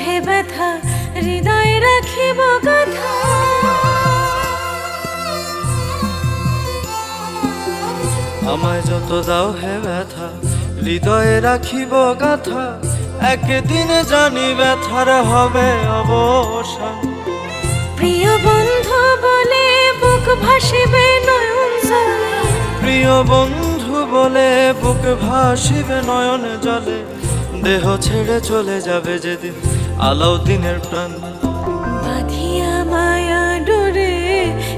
হে ব্যথা হৃদয়ে রাখিব গাথা। আমায় যত দাও হে ব্যথা হৃদয়ে রাখিব গাথা, একদিন জানি ব্যথার হবে অবসান। প্রিয় বন্ধু বলে বুক ভাসিবে নয়ন জলে, প্রিয় বন্ধু বলে বুক ভাসিবে নয়ন জলে, দেহ ছেড়ে চলে যাবে যেদিন আলাউদ্দিনের প্রাণ। বাঁধিয়া মায়া ডোরে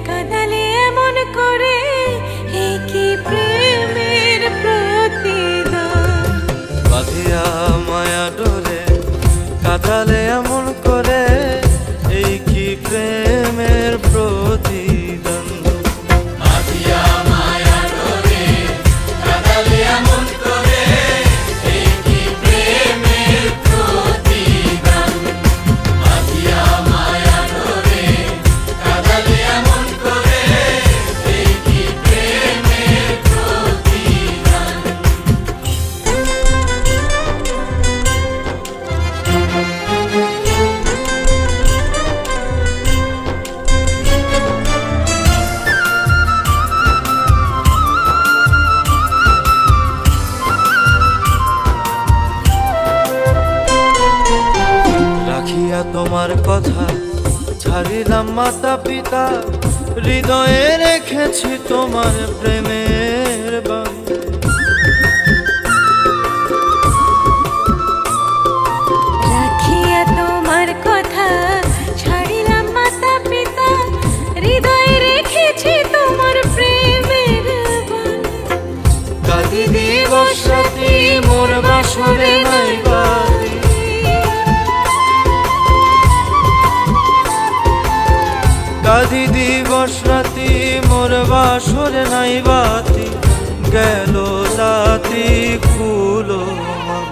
কাঁদালে এমন করে, এ কি প্রেমের প্রতিদান। বাঁধিয়া মায়া ডোরে কাঁদালে এমন করে, এই কি প্রেমের প্রতিদান। বাঁধিয়া মায়া ডোরে কাঁদালে এমন করে, এই কি প্রেমের প্রতিদান। বাঁধিয়া মায়া ডোরে কাঁদালে এমন করে, এই কি প্রেমের প্রতিদান। রাখিয়া তোমার কথা ছাড়িলাম মাতা পিতা, হৃদয়ে রেখেছি তোমার প্রেমের বাণ। রাখিয়া তোমার কথা ছাড়িলাম মাতা পিতা, হৃদয়ে রেখেছি তোমার প্রেমের বাণ। কাঁদি দিবস রাতি মোর বাসরে নাই বাতি, কাঁদি দিবস রাতি মোর বাসরে নাই বাতি, গেল জাতি কুলো মন।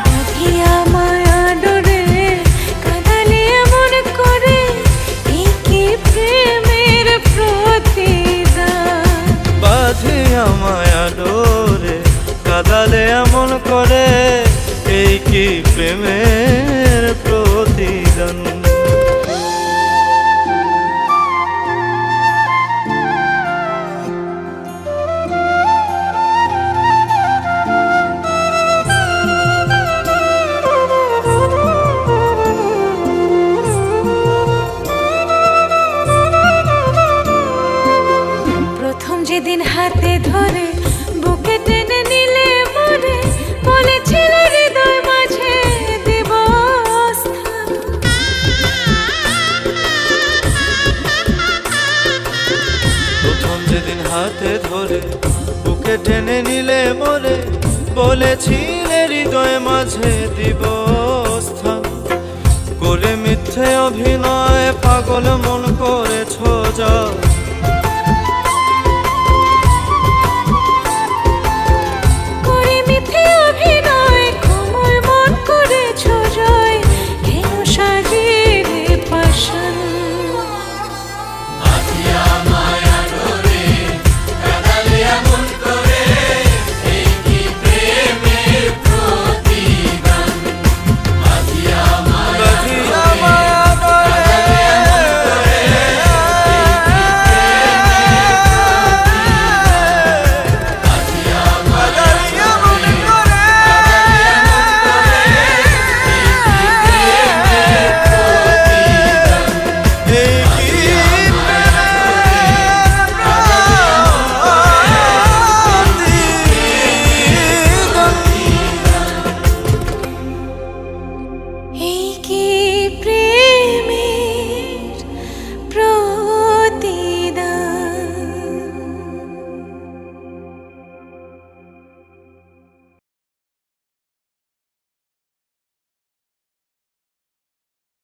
বাঁধিয়া মায়া ডোরে কাঁদালে এমন করে, এ কি প্রেমের প্রতিদান। বাঁধিয়া মায়া ডোরে কাঁদালে এমন করে, এই কি প্রেমের প্রতিদান। প্রথম যেদিন হাতে ধরে বুকে টেনে নিলে মনে, বলেছিলে হৃদয় মাঝে দেব স্থান। প্রথম যেদিন হাতে ধরে বুকে টেনে নিলে মোরে, বলেছিলে হৃদয় মাঝে দিব স্থান। করে মিথ্যে অভিনয় পাগল মন করেছ যা,